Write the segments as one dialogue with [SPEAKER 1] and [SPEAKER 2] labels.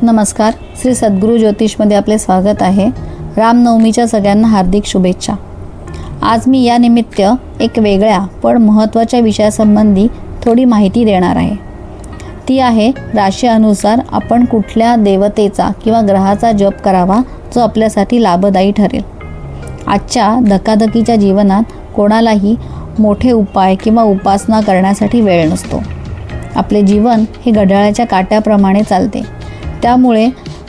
[SPEAKER 1] नमस्कार. श्री सद्गुरू ज्योतिषमध्ये आपले स्वागत आहे. रामनवमीच्या सगळ्यांना हार्दिक शुभेच्छा. आज मी या निमित्त एक वेगळ्या पण महत्त्वाच्या विषयासंबंधी थोडी माहिती देणार आहे. ती आहे राशी अनुसार आपण कुठल्या देवतेचा किंवा ग्रहाचा जप करावा जो आपल्यासाठी लाभदायी ठरेल. आजच्या धकाधकीच्या जीवनात कोणालाही मोठे उपाय किंवा उपासना करण्यासाठी वेळ नसतो. आपले जीवन हे घड्याळाच्या काट्याप्रमाणे चालते. त्यामुळे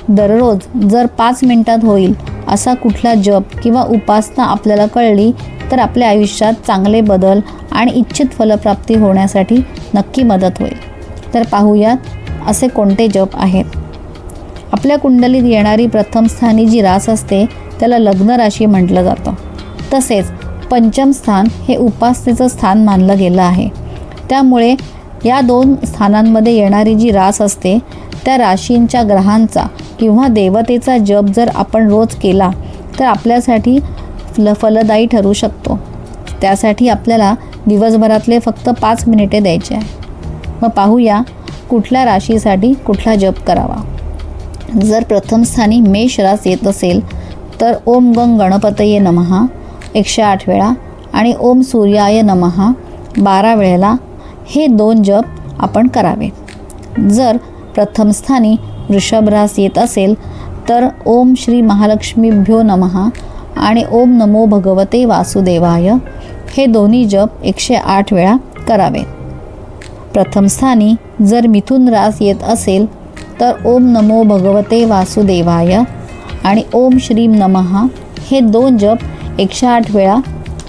[SPEAKER 1] दररोज जर 5 मिनिटात होईल असा कुठला जप किंवा उपासना आपल्याला कळली तर आपल्या आयुष्यात चांगले बदल आणि इच्छित फलप्राप्ती होण्यासाठी नक्की मदत होईल. तर पाहूयात असे कोणते जप आहेत. आपल्या कुंडलीत येणारी प्रथम स्थानी जी रास असते त्याला लग्न राशी म्हटलं जातं. तसेच पंचम स्थान हे उपासनेचं स्थान मानलं गेलं आहे. त्यामुळे या 2 स्थानांमध्ये येणारी जी रास असते त्या राशींच्या ग्रहांचा किंवा देवतेचा जप जर आपण रोज केला तर आपल्यासाठी फलदायी ठरू शकतो. त्यासाठी आपल्याला दिवसभरातले फक्त 5 मिनिटे द्यायचे आहे. मग पाहूया कुठल्या राशीसाठी कुठला जप करावा. जर प्रथम स्थानी मेष रास येत असेल तर ओम गंग गणपतये नमः 108 वेळा आणि ओम सूर्याय नमः 12 वेळेला हे 2 जप आपण करावे. जर प्रथम स्थानी वृषभ रास येत असेल तर ओम श्री महालक्ष्मीभ्यो नमः आणि ओम नमो भगवते वासुदेवाय हे दोन्ही जप 108 वेळा करावे. प्रथम स्थानी जर मिथुन रास येत असेल तर ओम नमो भगवते वासुदेवाय आणि ओम श्रीम नमः हे 2 जप 108 वेळा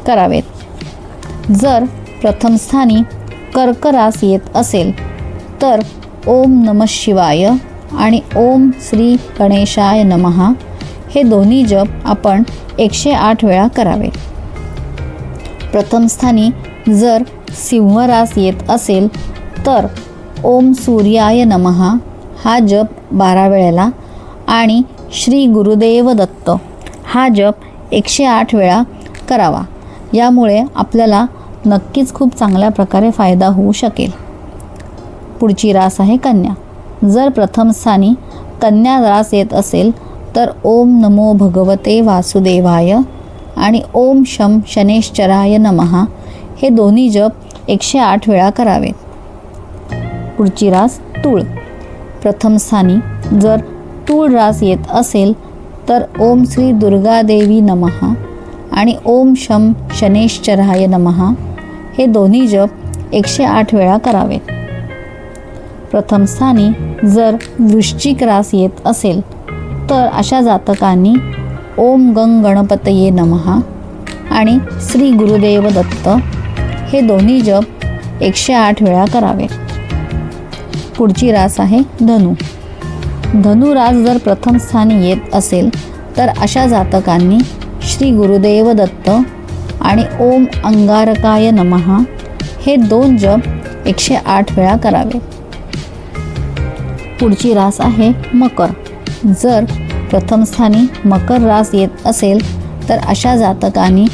[SPEAKER 1] करावेत. जर प्रथम स्थानी कर्क रास येत असेल तर ओम नमः शिवाय आणि ओम श्री गणेशाय नमः हे दोन्ही जप आपण 108 वेळा करावे. प्रथम स्थानी जर सिंह रास येत असेल तर ओम सूर्याय नमः हा जप 12 वेळेला आणि श्री गुरुदेव दत्त हा जप 108 वेळा करावा. यामुळे आपल्याला नक्कीच खूप चांगल्या प्रकारे फायदा होऊ शकेल. पुढची रास आहे कन्या. जर प्रथम स्थानी कन्या रास येत असेल तर ओम नमो भगवते वासुदेवाय आणि ओम शम शनेश्चराय नमः हे दोन्ही जप 108 वेळा करावेत. पुढची रास तूळ. प्रथम स्थानी जर तूळ रास येत असेल तर ओम श्री दुर्गादेवी नमः आणि ओम शम शनेश्चराय नमः हे दोन्ही जप 108 वेळा करावेत. प्रथम स्थानी जर वृश्चिक रास येत असेल तर अशा जातकांनी ओम गंग गणपतये नमः आणि श्री गुरुदेव दत्त हे दोन्ही जप 108 वेळा करावे. पुढची रास आहे धनु. धनु रास जर प्रथम स्थानी येत असेल तर अशा जातकांनी श्री गुरुदेव दत्त आणि ओम अंगारकाय नमः हे 2 जप 108 वेळा करावे. पुढची रास आहे मकर. जर प्रथम स्थानी मकर रास येत असेल तर अशा जातकांनी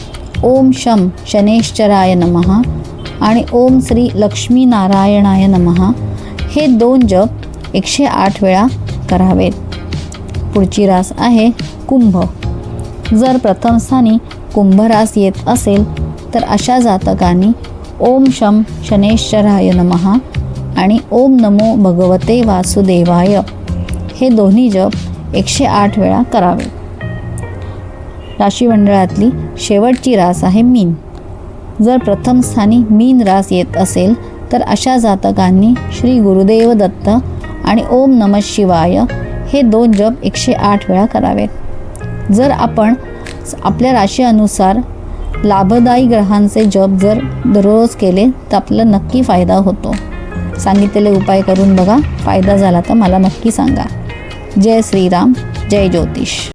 [SPEAKER 1] ओम शम शनेश्चराय नमः आणि ओम श्री लक्ष्मी नारायणाय नमः हे 2 जप 108 वेळा करावेत. पुढची रास आहे कुंभ. जर प्रथम स्थानी कुंभ रास येत असेल तर अशा जातकांनी ओम शम शनेश्चराय नमः आणि ओम नमो भगवते वासुदेवाय हे दोन्ही जप 108 वेळा करावे. राशीमंडळातली शेवटची रास आहे मीन. जर प्रथम स्थानी मीन रास येत असेल तर अशा जातकांनी श्री गुरुदेव दत्त आणि ओम नमः शिवाय हे 2 जप 108 वेळा करावेत. जर आपण आपल्या राशी अनुसार लाभदायी ग्रहांचे जप जर दररोज केले तर आपल्याला नक्की फायदा होतो. सांगितलेले उपाय करून बघा. फायदा झाला तर मला नक्की सांगा. जय श्रीराम, जय ज्योतिष.